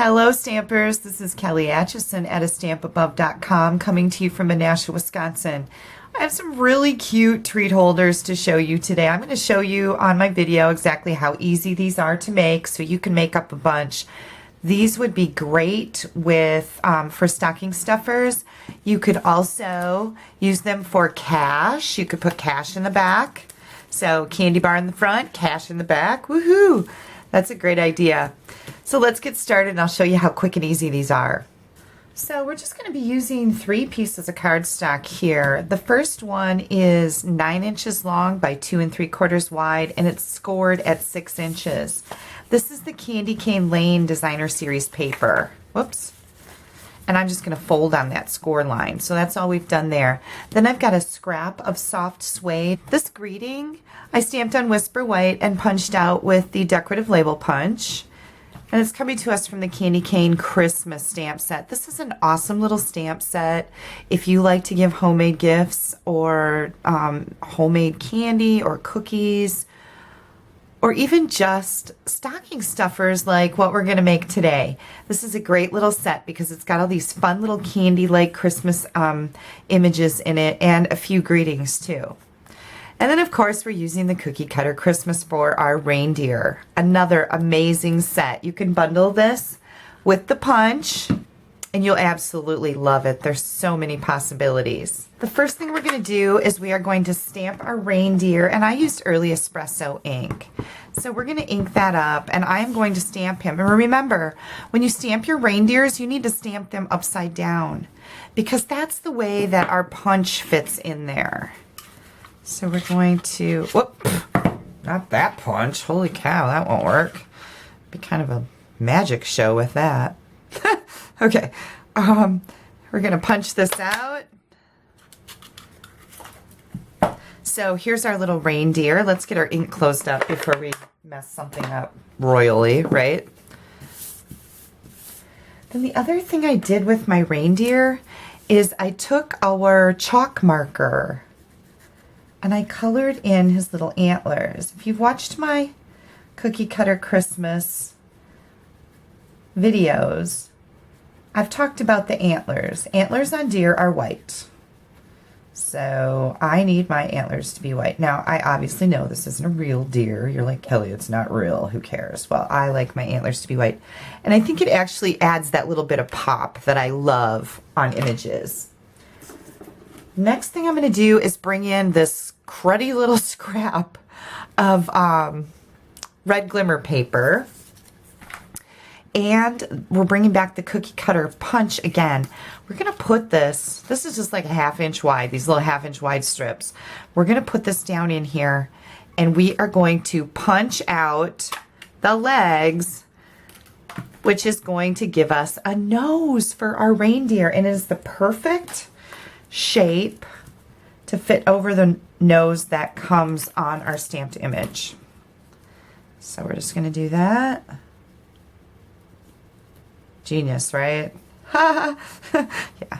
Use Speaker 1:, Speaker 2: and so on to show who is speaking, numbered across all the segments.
Speaker 1: Hello Stampers, this is Kelly Acheson at astampabove.com coming to you from Menasha, Wisconsin. I have some really cute treat holders to show you today. I'm going to show you on my video exactly how easy these are to make so you can make up a bunch. These would be great with for stocking stuffers. You could also use them for cash. You could put cash in the back. So candy bar in the front, cash in the back. Woohoo! That's a great idea. So let's get started and I'll show you how quick and easy these are. So we're just going to be using 3 pieces of cardstock here. The first one is 9 inches long by 2 3/4 wide and it's scored at 6 inches. This is the Candy Cane Lane Designer Series paper. Whoops. And I'm just going to fold on that score line. So that's all we've done there. Then I've got a scrap of soft suede. This greeting I stamped on Whisper White and punched out with the decorative label punch. And it's coming to us from the Candy Cane Christmas stamp set. This is an awesome little stamp set if you like to give homemade gifts or homemade candy or cookies, or even just stocking stuffers like what we're going to make today. This is a great little set because it's got all these fun little candy-like Christmas images in it and a few greetings too. And then of course we're using the cookie cutter Christmas for our reindeer. Another amazing set. You can bundle this with the punch and you'll absolutely love it. There's so many possibilities. The first thing we're going to do is we are going to stamp our reindeer, and I used early espresso ink. So we're going to ink that up and I am going to stamp him. And remember, when you stamp your reindeers, you need to stamp them upside down because that's the way that our punch fits in there. So we're going to, whoop, not that punch. Holy cow, that won't work. Be kind of a magic show with that. Okay, we're going to punch this out. So here's our little reindeer. Let's get our ink closed up before we mess something up royally, right? Then the other thing I did with my reindeer is I took our chalk marker and I colored in his little antlers. If you've watched my cookie cutter Christmas videos, I've talked about the antlers. Antlers on deer are white. So I need my antlers to be white. Now, I obviously know this isn't a real deer. You're like, Kelly, it's not real. Who cares? Well, I like my antlers to be white. And I think it actually adds that little bit of pop that I love on images. Next thing I'm going to do is bring in this cruddy little scrap of red glimmer paper. And we're bringing back the cookie cutter punch again. We're going to put this is just like a 1/2 inch wide, these little 1/2 inch wide strips. We're going to put this down in here and we are going to punch out the legs, which is going to give us a nose for our reindeer. And it is the perfect shape to fit over the nose that comes on our stamped image. So we're just going to do that. Genius, right? Yeah,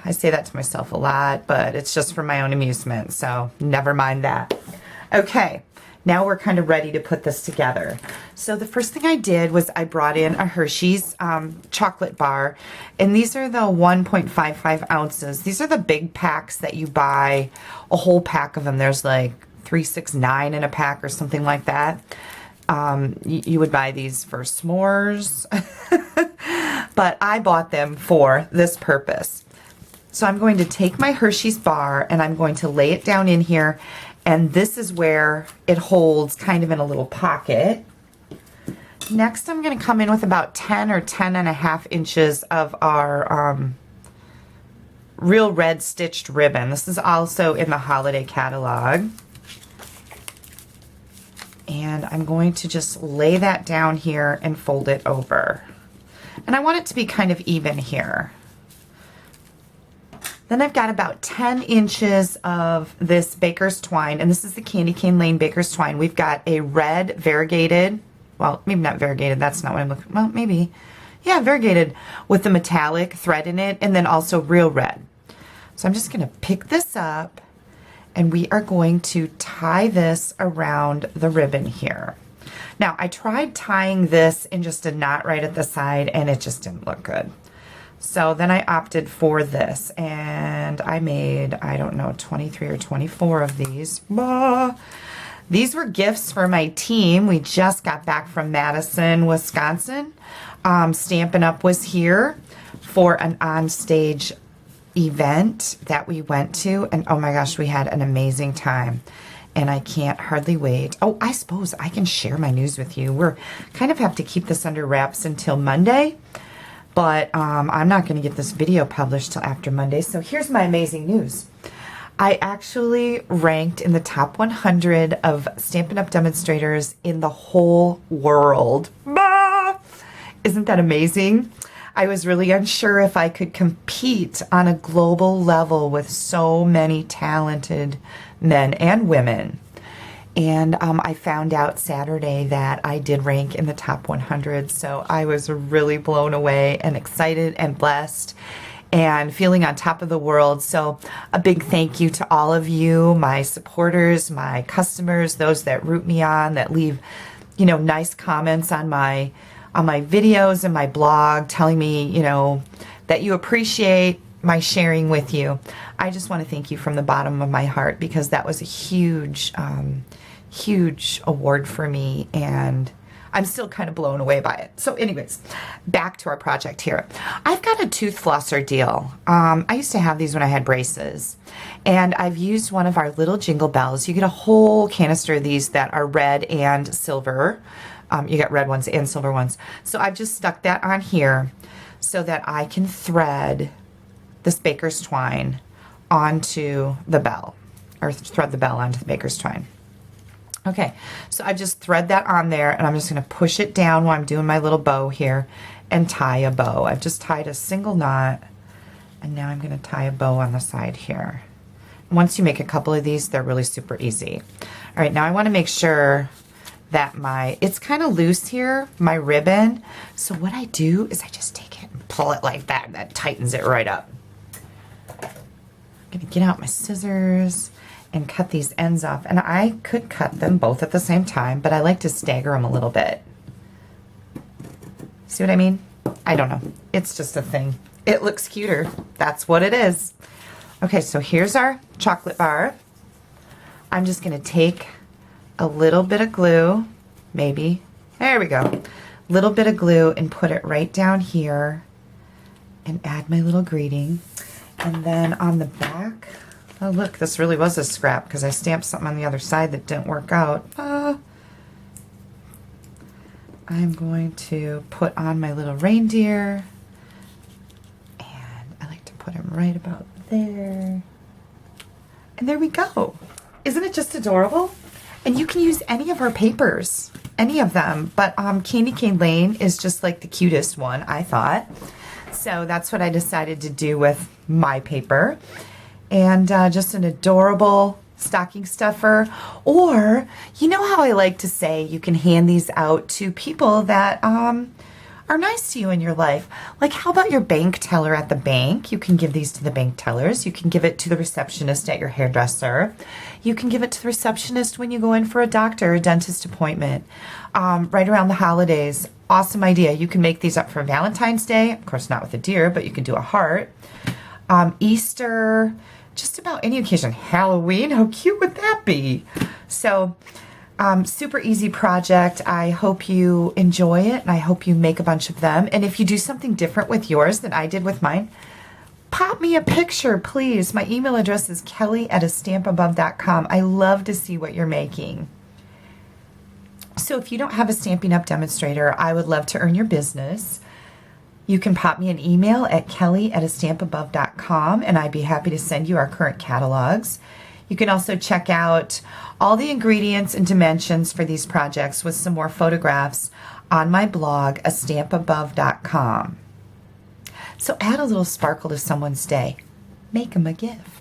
Speaker 1: I say that to myself a lot, but it's just for my own amusement, so never mind that. Okay, now we're kind of ready to put this together. So the first thing I did was I brought in a Hershey's chocolate bar, and these are the 1.55 ounces. These are the big packs that you buy, a whole pack of them. There's like 369 in a pack or something like that. You would buy these for s'mores, but I bought them for this purpose. So I'm going to take my Hershey's bar and I'm going to lay it down in here, and this is where it holds kind of in a little pocket. Next I'm going to come in with about 10 or 10.5 inches of our real red stitched ribbon. This is also in the holiday catalog. And I'm going to just lay that down here and fold it over. And I want it to be kind of even here. Then I've got about 10 inches of this baker's twine, and this is the Candy Cane Lane baker's twine. We've got a red variegated, well, maybe not variegated, that's not what I'm looking, well, maybe. Yeah, variegated with the metallic thread in it, and then also real red. So I'm just gonna pick this up and we are going to tie this around the ribbon here. Now, I tried tying this in just a knot right at the side, and it just didn't look good. So then I opted for this, and I made, I don't know, 23 or 24 of these. Bah! These were gifts for my team. We just got back from Madison, Wisconsin. Stampin' Up! Was here for an on-stage event that we went to, and oh my gosh, we had an amazing time. And I can't hardly wait. Oh, I suppose I can share my news with you. We're kind of have to keep this under wraps until Monday, but I'm not going to get this video published till after Monday. So here's my amazing news. I actually ranked in the top 100 of Stampin' Up! Demonstrators in the whole world. Bah! Isn't that amazing? I was really unsure if I could compete on a global level with so many talented men and women. And I found out Saturday that I did rank in the top 100. So I was really blown away and excited and blessed and feeling on top of the world. So a big thank you to all of you, my supporters, my customers, those that root me on, that leave, you know, nice comments on my videos and my blog, telling me, you know, that you appreciate my sharing with you. I just want to thank you from the bottom of my heart, because that was a huge, huge award for me, and I'm still kind of blown away by it. So anyways, back to our project here. I've got a tooth flosser deal. I used to have these when I had braces, and I've used one of our little jingle bells. You get a whole canister of these that are red and silver. You got red ones and silver ones. So I've just stuck that on here so that I can thread this baker's twine onto the bell, or thread the bell onto the baker's twine. Okay, so I just thread that on there, and I'm just going to push it down while I'm doing my little bow here and tie a bow. I've just tied a single knot, and now I'm going to tie a bow on the side here. Once you make a couple of these, they're really super easy. All right, now I want to make sure that it's kind of loose here, my ribbon. So what I do is I just take it and pull it like that. That tightens it right up. I'm going to get out my scissors and cut these ends off. And I could cut them both at the same time, but I like to stagger them a little bit. See what I mean? I don't know. It's just a thing. It looks cuter. That's what it is. Okay, so here's our chocolate bar. I'm just going to take a little bit of glue, maybe. There we go. Little bit of glue, and put it right down here and add my little greeting. And then on the back, oh look, this really was a scrap because I stamped something on the other side that didn't work out. I'm going to put on my little reindeer, and I like to put him right about there. And there we go. Isn't it just adorable? And you can use any of our papers, any of them, but Candy Cane Lane is just like the cutest one, I thought. So that's what I decided to do with my paper. And just an adorable stocking stuffer. Or, you know how I like to say you can hand these out to people that are nice to you in your life. Like, how about your bank teller at the bank? You can give these to the bank tellers. You can give it to the receptionist at your hairdresser. You can give it to the receptionist when you go in for a doctor or dentist appointment. Right around the holidays. Awesome idea. You can make these up for Valentine's Day. Of course, not with a deer, but you can do a heart. Easter, just about any occasion. Halloween, how cute would that be? So, super easy project. I hope you enjoy it, and I hope you make a bunch of them. And if you do something different with yours than I did with mine, pop me a picture, please. My email address is kelly@astampabove.com. I love to see what you're making. So if you don't have a Stampin' Up! Demonstrator, I would love to earn your business. You can pop me an email at kelly@astampabove.com, and I'd be happy to send you our current catalogs. You can also check out all the ingredients and dimensions for these projects with some more photographs on my blog, astampabove.com. So add a little sparkle to someone's day. Make them a gift.